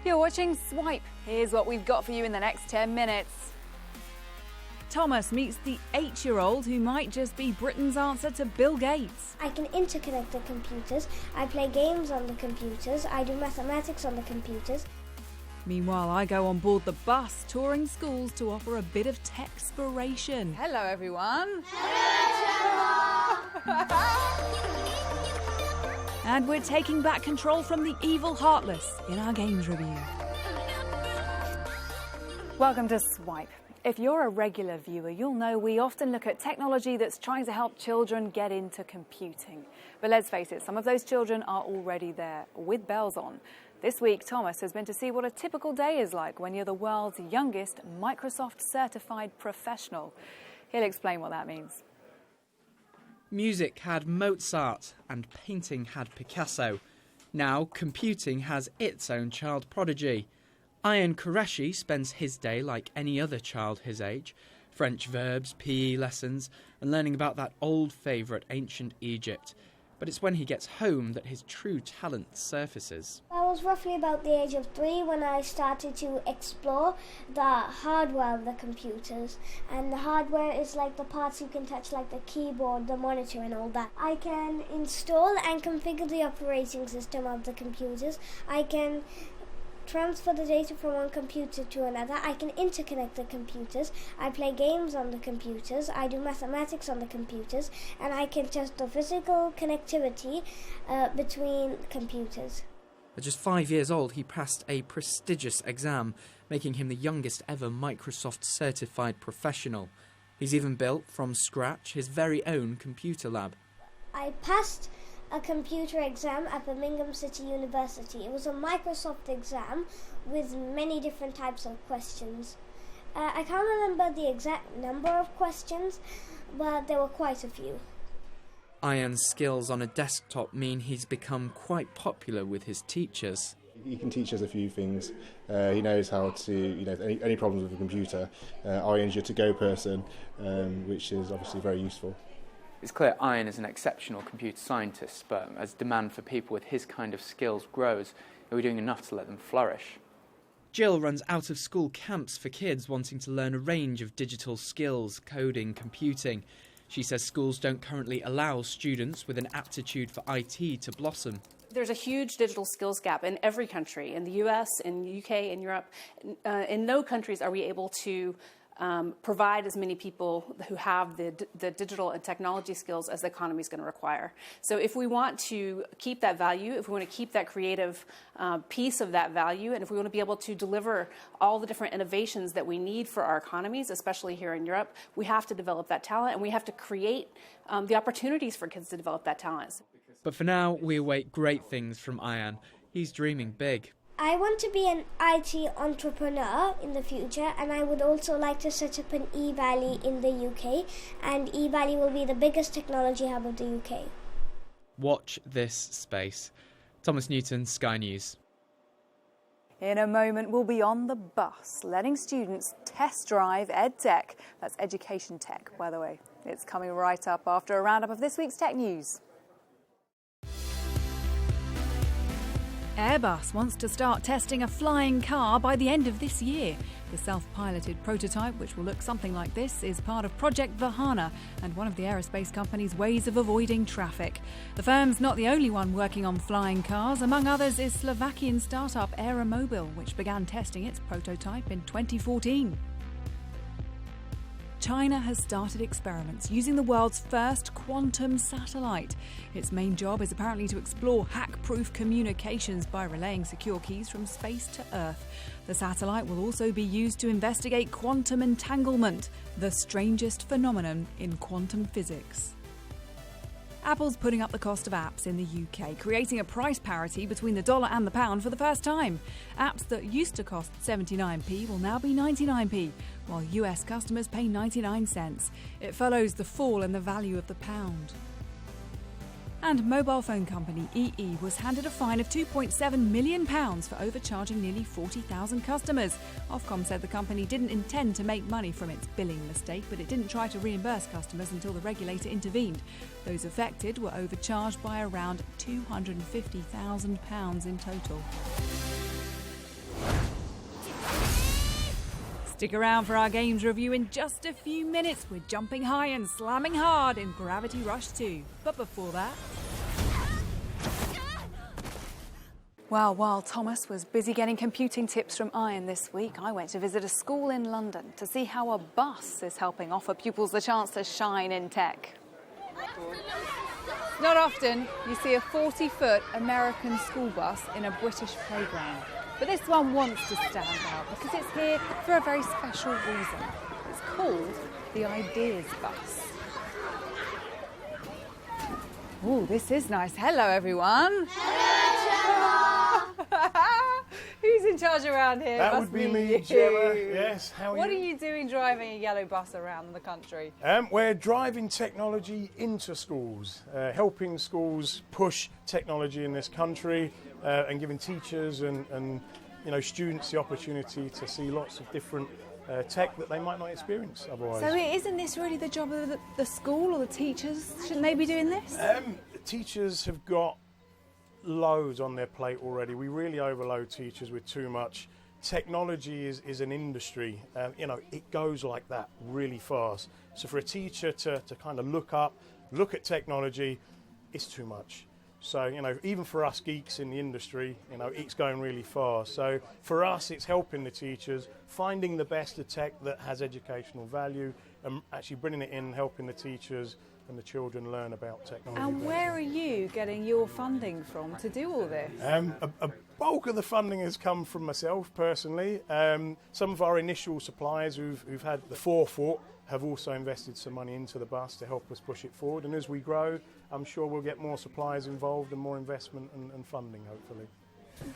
You're watching Swipe. Here's what we've got for you in the next 10 minutes. Thomas meets the 8-year-old who might just be Britain's answer to Bill Gates. I can interconnect the computers, I play games on the computers, I do mathematics on the computers. Meanwhile, I go on board the bus, touring schools to offer a bit of tech-spiration. Hello, everyone. And we're taking back control from the evil Heartless in our games review. Welcome to Swipe. If you're a regular viewer, you'll know we often look at technology that's trying to help children get into computing. But let's face it, some of those children are already there, with bells on. This week, Thomas has been to see what a typical day is like when you're the world's youngest Microsoft-certified professional. He'll explain what that means. Music had Mozart and painting had Picasso. Now computing has its own child prodigy. Ayan Qureshi spends his day like any other child his age. French verbs, PE lessons, and learning about that old favourite ancient Egypt. But it's when he gets home that his true talent surfaces. I was roughly about the age of 3 when I started to explore the hardware of the computers. And the hardware is like the parts you can touch, like the keyboard, the monitor and all that. I can install and configure the operating system of the computers. I can transfer the data from one computer to another. I can interconnect the computers. I play games on the computers. I do mathematics on the computers. And I can test the physical connectivity between computers. At just 5 years old, he passed a prestigious exam, making him the youngest ever Microsoft-certified professional. He's even built, from scratch, his very own computer lab. I passed a computer exam at Birmingham City University. It was a Microsoft exam with many different types of questions. I can't remember the exact number of questions, but there were quite a few. Ayan's skills on a desktop mean he's become quite popular with his teachers. He can teach us a few things. He knows how to, any problems with a computer, Ayan's your to-go person, which is obviously very useful. It's clear Ayan is an exceptional computer scientist, but as demand for people with his kind of skills grows, are we doing enough to let them flourish? Jill runs out-of-school camps for kids wanting to learn a range of digital skills, coding, computing. She says schools don't currently allow students with an aptitude for IT to blossom. There's a huge digital skills gap in every country, in the US, in the UK, in Europe. In no countries are we able to provide as many people who have the digital and technology skills as the economy is going to require. So if we want to keep that value, if we want to keep that creative piece of that value, and if we want to be able to deliver all the different innovations that we need for our economies, especially here in Europe, we have to develop that talent, and we have to create the opportunities for kids to develop that talent. But for now, we await great things from Ayan. He's dreaming big. I want to be an IT entrepreneur in the future, and I would also like to set up an e-Valley in the UK, and e-Valley will be the biggest technology hub of the UK. Watch this space. Thomas Newton, Sky News. In a moment, we'll be on the bus, letting students test drive edtech. That's education tech, by the way. It's coming right up after a roundup of this week's tech news. Airbus wants to start testing a flying car by the end of this year. The self-piloted prototype, which will look something like this, is part of Project Vahana and one of the aerospace company's ways of avoiding traffic. The firm's not the only one working on flying cars. Among others is Slovakian startup Aeromobil, which began testing its prototype in 2014. China has started experiments using the world's first quantum satellite. Its main job is apparently to explore hack-proof communications by relaying secure keys from space to Earth. The satellite will also be used to investigate quantum entanglement, the strangest phenomenon in quantum physics. Apple's putting up the cost of apps in the UK, creating a price parity between the dollar and the pound for the first time. Apps that used to cost 79p will now be 99p, while US customers pay 99 cents. It follows the fall in the value of the pound. And mobile phone company EE was handed a fine of £2.7 million for overcharging nearly 40,000 customers. Ofcom said the company didn't intend to make money from its billing mistake, but it didn't try to reimburse customers until the regulator intervened. Those affected were overcharged by around £250,000 in total. Stick around for our games review in just a few minutes. We're jumping high and slamming hard in Gravity Rush 2. But before that... Well, while Thomas was busy getting computing tips from Ayan this week, I went to visit a school in London to see how a bus is helping offer pupils the chance to shine in tech. Not often you see a 40-foot American school bus in a British playground. But this one wants to stand out because it's here for a very special reason. It's called the Ideas Bus. Oh, this is nice. Hello, everyone. Hello, Gemma. Who's in charge around here? That would be me, Gemma. Yes, how are you? What are you doing driving a yellow bus around the country? We're driving technology into schools, helping schools push technology in this country and giving teachers and students the opportunity to see lots of different tech that they might not experience otherwise. So isn't this really the job of the school or the teachers? Shouldn't they be doing this? Teachers have got loads on their plate already. We really overload teachers with too much. Technology is an industry. It goes like that really fast. So for a teacher to kind of look at technology, it's too much. So, even for us geeks in the industry, it's going really fast. So for us, it's helping the teachers, finding the best of tech that has educational value and actually bringing it in, helping the teachers and the children learn about technology. And where are you getting your funding from to do all this? A bulk of the funding has come from myself personally. Some of our initial suppliers who've had the forethought have also invested some money into the bus to help us push it forward. And as we grow, I'm sure we'll get more suppliers involved and more investment and funding, hopefully.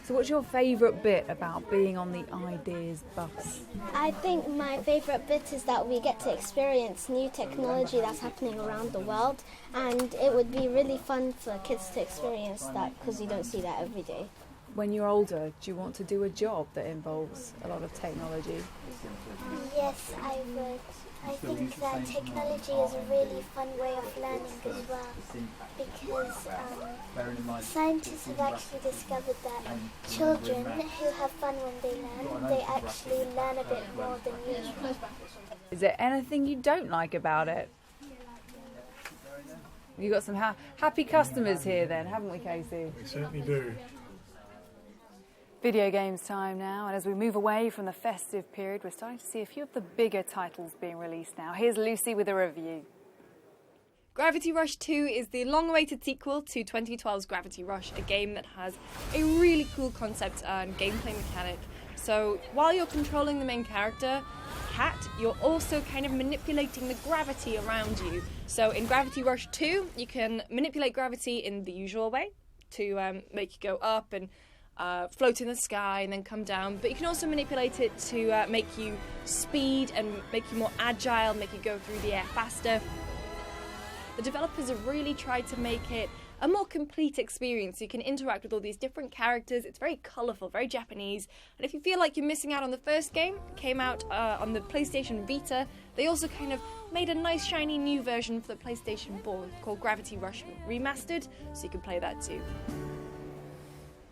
So what's your favourite bit about being on the Ideas Bus? I think my favourite bit is that we get to experience new technology that's happening around the world, and it would be really fun for kids to experience that because you don't see that every day. When you're older, do you want to do a job that involves a lot of technology? Yes, I would. I think that technology is a really fun way of learning as well, because scientists have actually discovered that children who have fun when they learn, they actually learn a bit more than usual. Is there anything you don't like about it? You've got some happy customers here then, haven't we, Casey? We certainly do. Video games time now, and as we move away from the festive period, we're starting to see a few of the bigger titles being released now. Here's Lucy with a review. Gravity Rush 2 is the long-awaited sequel to 2012's Gravity Rush, a game that has a really cool concept and gameplay mechanic. So while you're controlling the main character, Cat, you're also kind of manipulating the gravity around you. So in Gravity Rush 2, you can manipulate gravity in the usual way to make you go up and float in the sky and then come down, but you can also manipulate it to make you speed and make you more agile, make you go through the air faster. The developers have really tried to make it a more complete experience. You can interact with all these different characters. It's very colourful, very Japanese, and if you feel like you're missing out on the first game, it came out on the PlayStation Vita. They also kind of made a nice shiny new version for the PlayStation 4 called Gravity Rush Remastered, so you can play that too.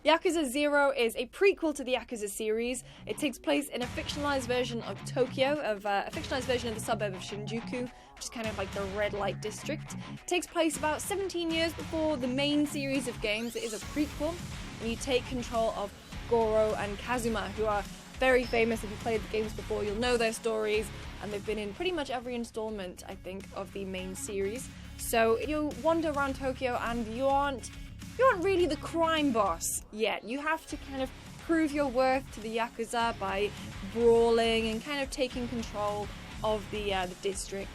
Yakuza 0 is a prequel to the Yakuza series. It takes place in a fictionalized version of Tokyo, a fictionalized version of the suburb of Shinjuku, which is kind of like the red light district. It takes place about 17 years before the main series of games. It is a prequel, and you take control of Goro and Kazuma, who are very famous. If you've played the games before, you'll know their stories, and they've been in pretty much every installment, I think, of the main series. So you wander around Tokyo, and you aren't really the crime boss yet. You have to kind of prove your worth to the Yakuza by brawling and kind of taking control of the district.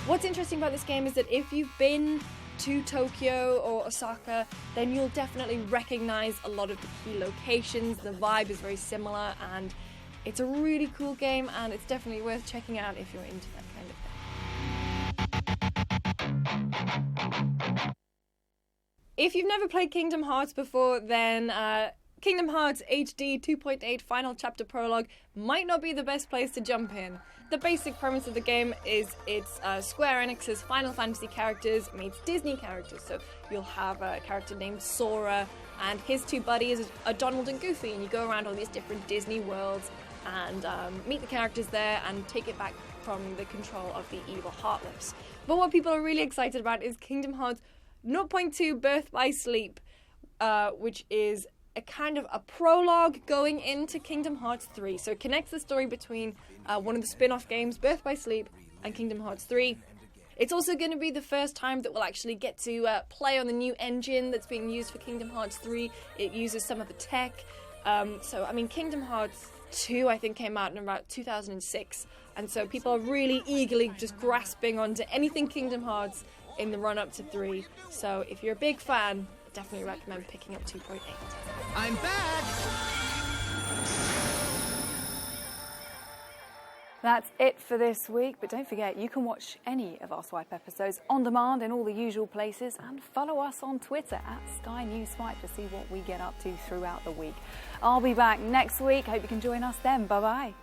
What's interesting about this game is that if you've been to Tokyo or Osaka, then you'll definitely recognize a lot of the key locations. The vibe is very similar, and it's a really cool game, and it's definitely worth checking out if you're into that kind of thing. If you've never played Kingdom Hearts before, then Kingdom Hearts HD 2.8 Final Chapter Prologue might not be the best place to jump in. the basic premise of the game is it's Square Enix's Final Fantasy characters meets Disney characters. So you'll have a character named Sora, and his two buddies are Donald and Goofy, and you go around all these different Disney worlds and meet the characters there and take it back from the control of the evil Heartless. But what people are really excited about is Kingdom Hearts 0.2 Birth by Sleep, which is a kind of a prologue going into Kingdom Hearts 3. So it connects the story between one of the spin-off games, Birth by Sleep, and Kingdom Hearts 3. It's also going to be the first time that we'll actually get to play on the new engine that's being used for Kingdom Hearts 3. It uses some of the tech. Kingdom Hearts 2, I think, came out in about 2006. And so people are really eagerly just grasping onto anything Kingdom Hearts in the run-up to 3. So if you're a big fan, definitely recommend picking up 2.8. I'm back! That's it for this week, but don't forget you can watch any of our Swipe episodes on demand in all the usual places, and follow us on Twitter at Sky News Swipe to see what we get up to throughout the week. I'll be back next week. Hope you can join us then. Bye-bye.